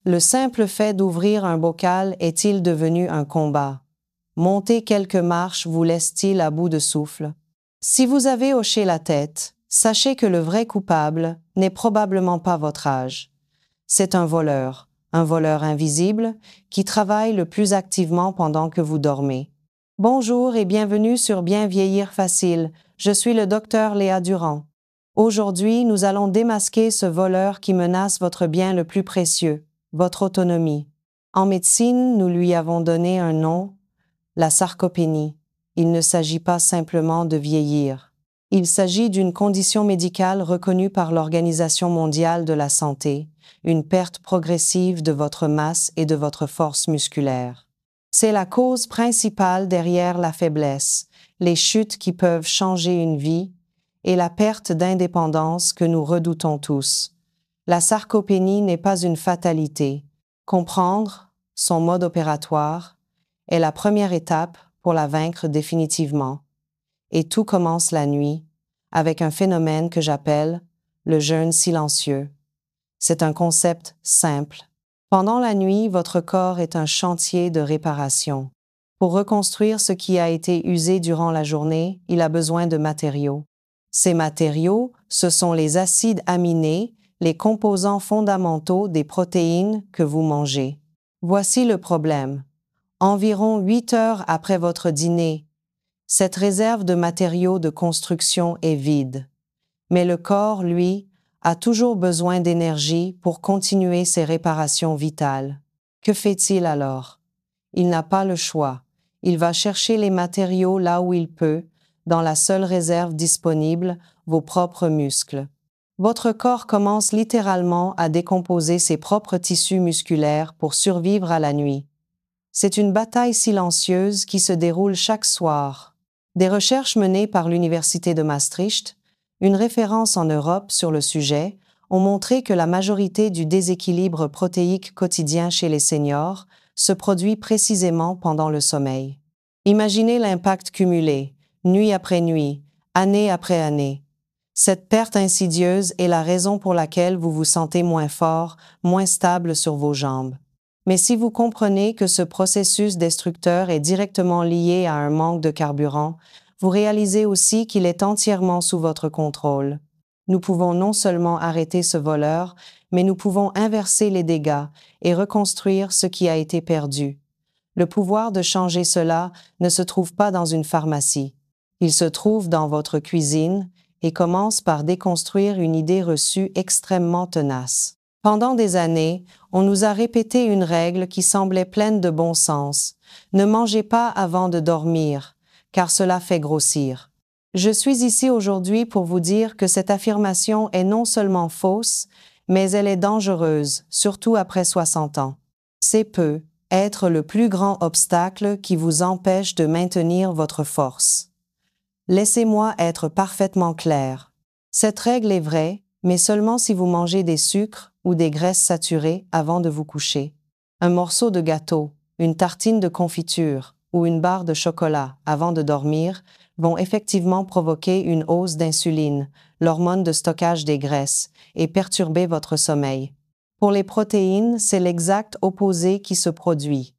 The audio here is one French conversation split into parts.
Le simple fait d'ouvrir un bocal est-il devenu un combat? Monter quelques marches vous laisse-t-il à bout de souffle? Si vous avez hoché la tête, sachez que le vrai coupable n'est probablement pas votre âge. C'est un voleur invisible, qui travaille le plus activement pendant que vous dormez. Bonjour et bienvenue sur Bien vieillir facile. Je suis le docteur Léa Durand. Aujourd'hui, nous allons démasquer ce voleur qui menace votre bien le plus précieux, votre autonomie. En médecine, nous lui avons donné un nom, la sarcopénie. Il ne s'agit pas simplement de vieillir. Il s'agit d'une condition médicale reconnue par l'Organisation mondiale de la santé, une perte progressive de votre masse et de votre force musculaire. C'est la cause principale derrière la faiblesse, les chutes qui peuvent changer une vie et la perte d'indépendance que nous redoutons tous. La sarcopénie n'est pas une fatalité. Comprendre son mode opératoire est la première étape pour la vaincre définitivement. Et tout commence la nuit, avec un phénomène que j'appelle le jeûne silencieux. C'est un concept simple. Pendant la nuit, votre corps est un chantier de réparation. Pour reconstruire ce qui a été usé durant la journée, il a besoin de matériaux. Ces matériaux, ce sont les acides aminés, les composants fondamentaux des protéines que vous mangez. Voici le problème. Environ 8 heures après votre dîner, cette réserve de matériaux de construction est vide. Mais le corps, lui, a toujours besoin d'énergie pour continuer ses réparations vitales. Que fait-il alors? Il n'a pas le choix. Il va chercher les matériaux là où il peut, dans la seule réserve disponible, vos propres muscles. Votre corps commence littéralement à décomposer ses propres tissus musculaires pour survivre à la nuit. C'est une bataille silencieuse qui se déroule chaque soir. Des recherches menées par l'Université de Maastricht, une référence en Europe sur le sujet, ont montré que la majorité du déséquilibre protéique quotidien chez les seniors se produit précisément pendant le sommeil. Imaginez l'impact cumulé, nuit après nuit, année après année. Cette perte insidieuse est la raison pour laquelle vous vous sentez moins fort, moins stable sur vos jambes. Mais si vous comprenez que ce processus destructeur est directement lié à un manque de carburant, vous réalisez aussi qu'il est entièrement sous votre contrôle. Nous pouvons non seulement arrêter ce voleur, mais nous pouvons inverser les dégâts et reconstruire ce qui a été perdu. Le pouvoir de changer cela ne se trouve pas dans une pharmacie. Il se trouve dans votre cuisine et commence par déconstruire une idée reçue extrêmement tenace. Pendant des années, on nous a répété une règle qui semblait pleine de bon sens. Ne mangez pas avant de dormir, car cela fait grossir. Je suis ici aujourd'hui pour vous dire que cette affirmation est non seulement fausse, mais elle est dangereuse, surtout après 60 ans. C'est peut être le plus grand obstacle qui vous empêche de maintenir votre force. Laissez-moi être parfaitement clair. Cette règle est vraie, mais seulement si vous mangez des sucres ou des graisses saturées avant de vous coucher. Un morceau de gâteau, une tartine de confiture ou une barre de chocolat avant de dormir vont effectivement provoquer une hausse d'insuline, l'hormone de stockage des graisses, et perturber votre sommeil. Pour les protéines, c'est l'exact opposé qui se produit.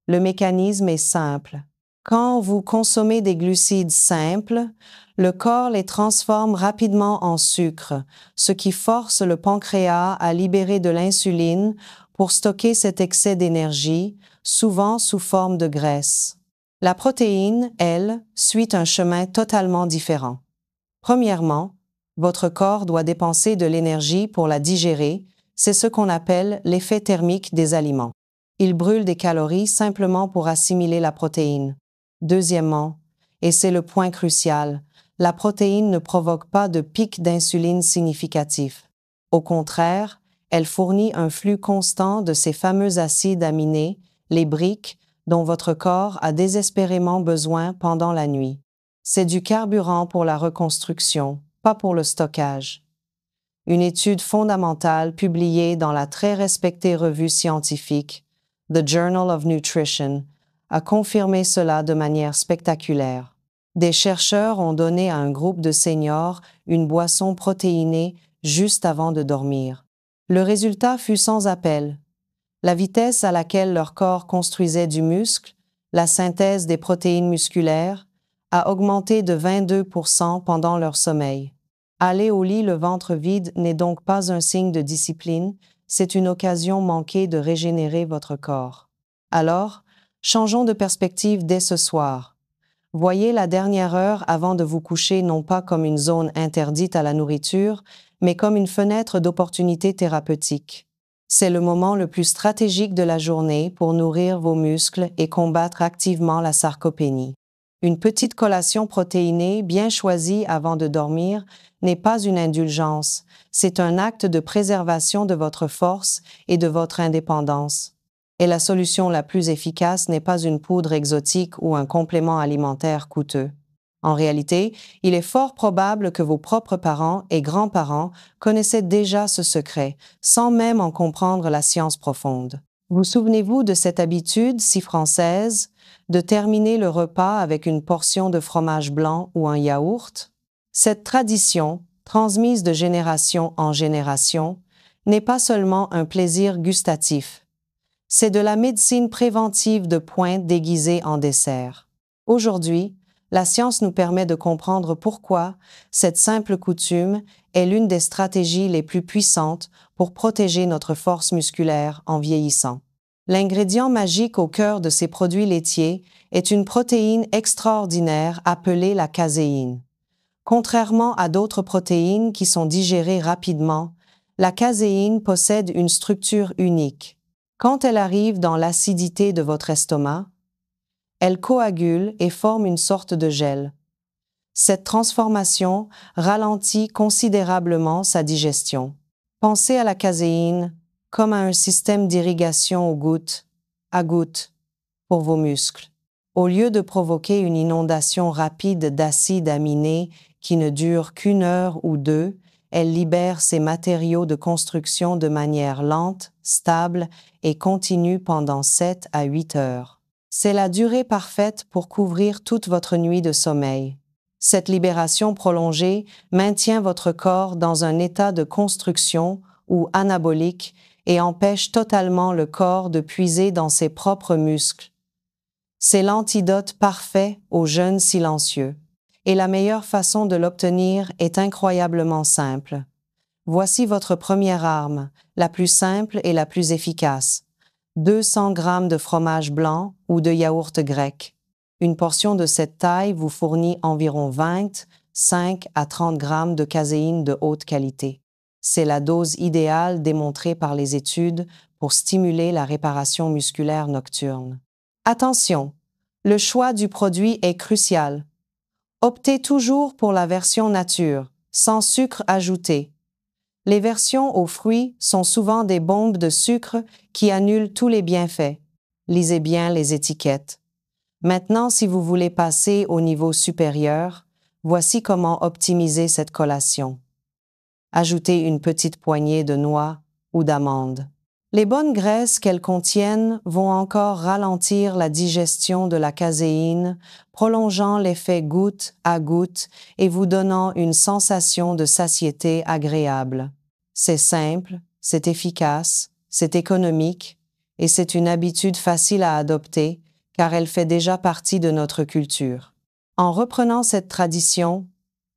Le mécanisme est simple. Quand vous consommez des glucides simples, le corps les transforme rapidement en sucre, ce qui force le pancréas à libérer de l'insuline pour stocker cet excès d'énergie, souvent sous forme de graisse. La protéine, elle, suit un chemin totalement différent. Premièrement, votre corps doit dépenser de l'énergie pour la digérer, c'est ce qu'on appelle l'effet thermique des aliments. Il brûle des calories simplement pour assimiler la protéine. Deuxièmement, et c'est le point crucial, la protéine ne provoque pas de pic d'insuline significatif. Au contraire, elle fournit un flux constant de ces fameux acides aminés, les briques, dont votre corps a désespérément besoin pendant la nuit. C'est du carburant pour la reconstruction, pas pour le stockage. Une étude fondamentale publiée dans la très respectée revue scientifique The Journal of Nutrition a confirmé cela de manière spectaculaire. Des chercheurs ont donné à un groupe de seniors une boisson protéinée juste avant de dormir. Le résultat fut sans appel. La vitesse à laquelle leur corps construisait du muscle, la synthèse des protéines musculaires, a augmenté de 22% pendant leur sommeil. Aller au lit le ventre vide n'est donc pas un signe de discipline, c'est une occasion manquée de régénérer votre corps. Alors, changeons de perspective dès ce soir. Voyez la dernière heure avant de vous coucher non pas comme une zone interdite à la nourriture, mais comme une fenêtre d'opportunité thérapeutique. C'est le moment le plus stratégique de la journée pour nourrir vos muscles et combattre activement la sarcopénie. Une petite collation protéinée bien choisie avant de dormir n'est pas une indulgence, c'est un acte de préservation de votre force et de votre indépendance. Et la solution la plus efficace n'est pas une poudre exotique ou un complément alimentaire coûteux. En réalité, il est fort probable que vos propres parents et grands-parents connaissaient déjà ce secret, sans même en comprendre la science profonde. Vous souvenez-vous de cette habitude si française de terminer le repas avec une portion de fromage blanc ou un yaourt? Cette tradition, transmise de génération en génération, n'est pas seulement un plaisir gustatif. C'est de la médecine préventive de pointe déguisée en dessert. Aujourd'hui, la science nous permet de comprendre pourquoi cette simple coutume est l'une des stratégies les plus puissantes pour protéger notre force musculaire en vieillissant. L'ingrédient magique au cœur de ces produits laitiers est une protéine extraordinaire appelée la caséine. Contrairement à d'autres protéines qui sont digérées rapidement, la caséine possède une structure unique. Quand elle arrive dans l'acidité de votre estomac, elle coagule et forme une sorte de gel. Cette transformation ralentit considérablement sa digestion. Pensez à la caséine comme à un système d'irrigation à gouttes, pour vos muscles. Au lieu de provoquer une inondation rapide d'acides aminés qui ne dure qu'une heure ou deux, elle libère ses matériaux de construction de manière lente, stable et continue pendant 7 à 8 heures. C'est la durée parfaite pour couvrir toute votre nuit de sommeil. Cette libération prolongée maintient votre corps dans un état de construction ou anabolique et empêche totalement le corps de puiser dans ses propres muscles. C'est l'antidote parfait au jeûne silencieux. Et la meilleure façon de l'obtenir est incroyablement simple. Voici votre première arme, la plus simple et la plus efficace. 200 g de fromage blanc ou de yaourt grec. Une portion de cette taille vous fournit environ 25 à 30 g de caséine de haute qualité. C'est la dose idéale démontrée par les études pour stimuler la réparation musculaire nocturne. Attention, le choix du produit est crucial. Optez toujours pour la version nature, sans sucre ajouté. Les versions aux fruits sont souvent des bombes de sucre qui annulent tous les bienfaits. Lisez bien les étiquettes. Maintenant, si vous voulez passer au niveau supérieur, voici comment optimiser cette collation. Ajoutez une petite poignée de noix ou d'amandes. Les bonnes graisses qu'elles contiennent vont encore ralentir la digestion de la caséine, prolongeant l'effet goutte à goutte et vous donnant une sensation de satiété agréable. C'est simple, c'est efficace, c'est économique et c'est une habitude facile à adopter car elle fait déjà partie de notre culture. En reprenant cette tradition,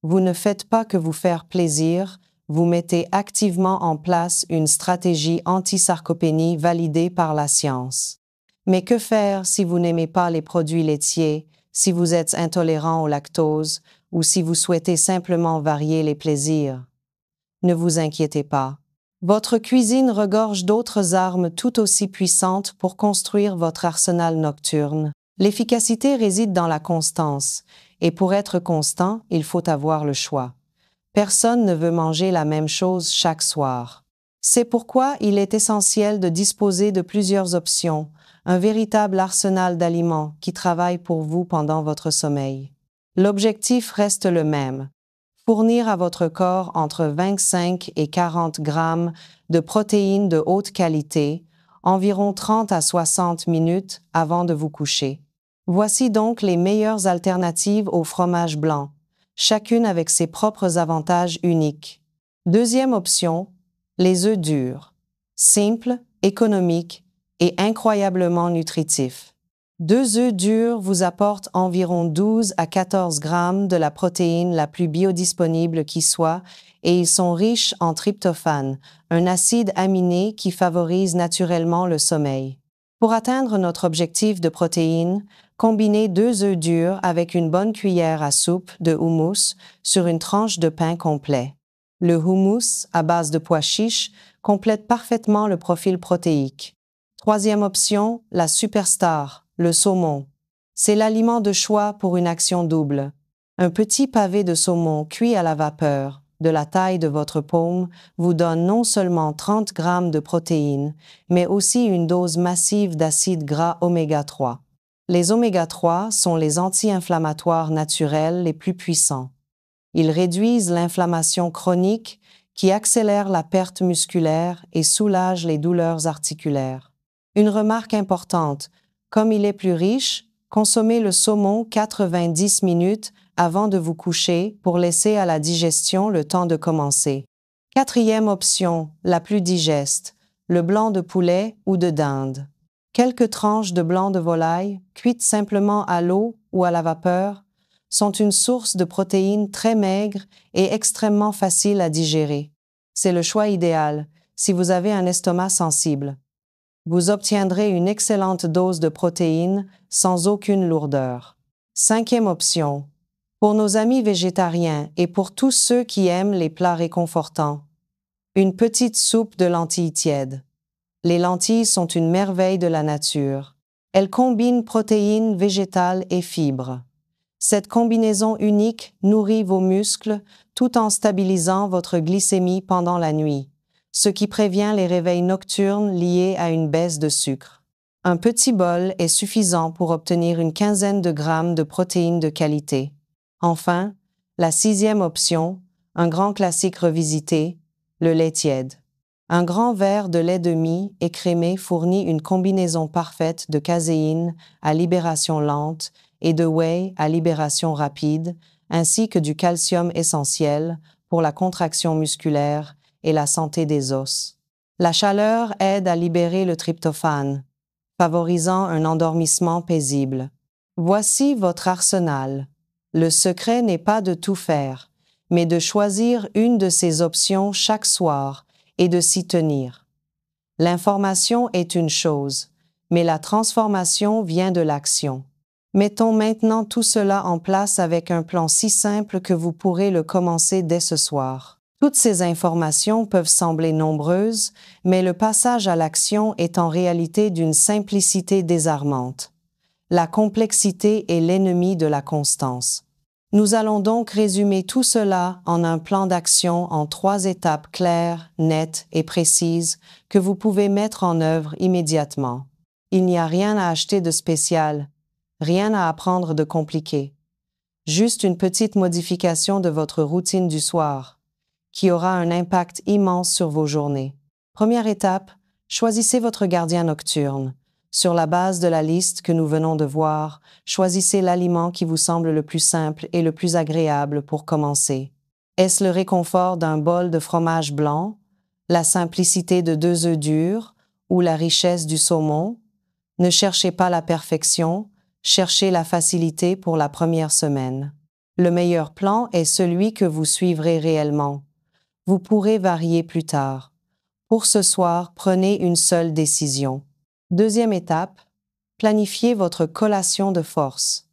vous ne faites pas que vous faire plaisir, vous mettez activement en place une stratégie anti-sarcopénie validée par la science. Mais que faire si vous n'aimez pas les produits laitiers, si vous êtes intolérant au lactose ou si vous souhaitez simplement varier les plaisirs? Ne vous inquiétez pas. Votre cuisine regorge d'autres armes tout aussi puissantes pour construire votre arsenal nocturne. L'efficacité réside dans la constance, et pour être constant, il faut avoir le choix. Personne ne veut manger la même chose chaque soir. C'est pourquoi il est essentiel de disposer de plusieurs options, un véritable arsenal d'aliments qui travaillent pour vous pendant votre sommeil. L'objectif reste le même, fournir à votre corps entre 25 et 40 grammes de protéines de haute qualité, environ 30 à 60 minutes avant de vous coucher. Voici donc les meilleures alternatives au fromage blanc, chacune avec ses propres avantages uniques. Deuxième option, les œufs durs. Simples, économiques et incroyablement nutritif. 2 œufs durs vous apportent environ 12 à 14 grammes de la protéine la plus biodisponible qui soit et ils sont riches en tryptophane, un acide aminé qui favorise naturellement le sommeil. Pour atteindre notre objectif de protéines, combinez 2 œufs durs avec une bonne cuillère à soupe de houmous sur une tranche de pain complet. Le houmous, à base de pois chiches, complète parfaitement le profil protéique. Troisième option, la superstar, le saumon. C'est l'aliment de choix pour une action double. Un petit pavé de saumon cuit à la vapeur, de la taille de votre paume, vous donne non seulement 30 grammes de protéines, mais aussi une dose massive d'acides gras oméga 3. Les oméga 3 sont les anti-inflammatoires naturels les plus puissants. Ils réduisent l'inflammation chronique qui accélère la perte musculaire et soulage les douleurs articulaires. Une remarque importante, comme il est plus riche, consommez le saumon 90 minutes avant de vous coucher pour laisser à la digestion le temps de commencer. Quatrième option, la plus digeste, le blanc de poulet ou de dinde. Quelques tranches de blanc de volaille, cuites simplement à l'eau ou à la vapeur, sont une source de protéines très maigres et extrêmement faciles à digérer. C'est le choix idéal si vous avez un estomac sensible. Vous obtiendrez une excellente dose de protéines sans aucune lourdeur. Cinquième option. Pour nos amis végétariens et pour tous ceux qui aiment les plats réconfortants, une petite soupe de lentilles tièdes. Les lentilles sont une merveille de la nature. Elles combinent protéines végétales et fibres. Cette combinaison unique nourrit vos muscles tout en stabilisant votre glycémie pendant la nuit, ce qui prévient les réveils nocturnes liés à une baisse de sucre. Un petit bol est suffisant pour obtenir une quinzaine de grammes de protéines de qualité. Enfin, la sixième option, un grand classique revisité, le lait tiède. Un grand verre de lait de mie écrémé fournit une combinaison parfaite de caséine à libération lente et de whey à libération rapide, ainsi que du calcium essentiel pour la contraction musculaire et la santé des os. La chaleur aide à libérer le tryptophane, favorisant un endormissement paisible. Voici votre arsenal. Le secret n'est pas de tout faire, mais de choisir une de ces options chaque soir et de s'y tenir. L'information est une chose, mais la transformation vient de l'action. Mettons maintenant tout cela en place avec un plan si simple que vous pourrez le commencer dès ce soir. Toutes ces informations peuvent sembler nombreuses, mais le passage à l'action est en réalité d'une simplicité désarmante. La complexité est l'ennemi de la constance. Nous allons donc résumer tout cela en un plan d'action en 3 étapes claires, nettes et précises que vous pouvez mettre en œuvre immédiatement. Il n'y a rien à acheter de spécial, rien à apprendre de compliqué. Juste une petite modification de votre routine du soir, qui aura un impact immense sur vos journées. Première étape, choisissez votre gardien nocturne. Sur la base de la liste que nous venons de voir, choisissez l'aliment qui vous semble le plus simple et le plus agréable pour commencer. Est-ce le réconfort d'un bol de fromage blanc, la simplicité de 2 œufs durs ou la richesse du saumon? Ne cherchez pas la perfection, cherchez la facilité pour la première semaine. Le meilleur plan est celui que vous suivrez réellement. Vous pourrez varier plus tard. Pour ce soir, prenez une seule décision. Deuxième étape, planifiez votre collation de force.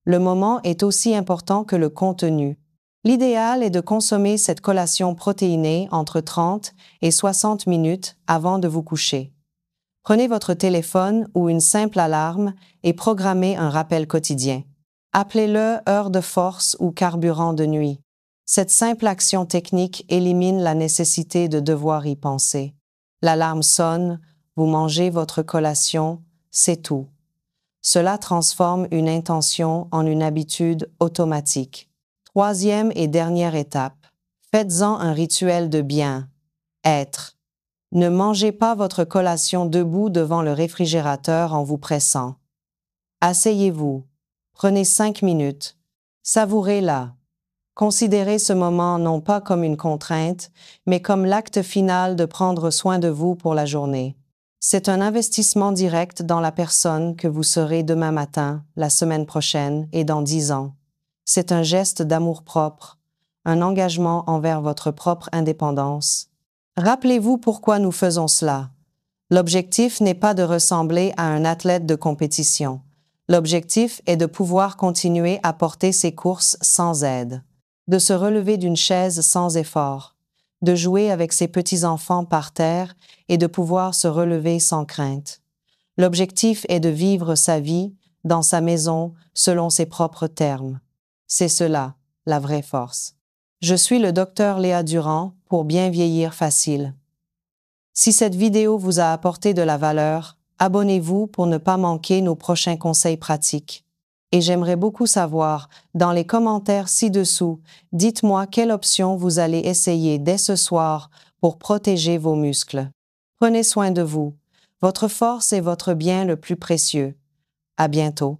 Le moment est aussi important que le contenu. L'idéal est de consommer cette collation protéinée entre 30 et 60 minutes avant de vous coucher. Prenez votre téléphone ou une simple alarme et programmez un rappel quotidien. Appelez-le heure de force ou carburant de nuit. Cette simple action technique élimine la nécessité de devoir y penser. L'alarme sonne, vous mangez votre collation, c'est tout. Cela transforme une intention en une habitude automatique. Troisième et dernière étape, faites-en un rituel de bien-être. Ne mangez pas votre collation debout devant le réfrigérateur en vous pressant. Asseyez-vous, prenez 5 minutes, savourez-la. Considérez ce moment non pas comme une contrainte, mais comme l'acte final de prendre soin de vous pour la journée. C'est un investissement direct dans la personne que vous serez demain matin, la semaine prochaine et dans 10 ans. C'est un geste d'amour-propre, un engagement envers votre propre indépendance. Rappelez-vous pourquoi nous faisons cela. L'objectif n'est pas de ressembler à un athlète de compétition. L'objectif est de pouvoir continuer à porter ses courses sans aide, de se relever d'une chaise sans effort, de jouer avec ses petits-enfants par terre et de pouvoir se relever sans crainte. L'objectif est de vivre sa vie dans sa maison selon ses propres termes. C'est cela, la vraie force. Je suis le docteur Léa Durand pour Bien vieillir facile. Si cette vidéo vous a apporté de la valeur, abonnez-vous pour ne pas manquer nos prochains conseils pratiques. Et j'aimerais beaucoup savoir, dans les commentaires ci-dessous, dites-moi quelle option vous allez essayer dès ce soir pour protéger vos muscles. Prenez soin de vous. Votre force est votre bien le plus précieux. À bientôt.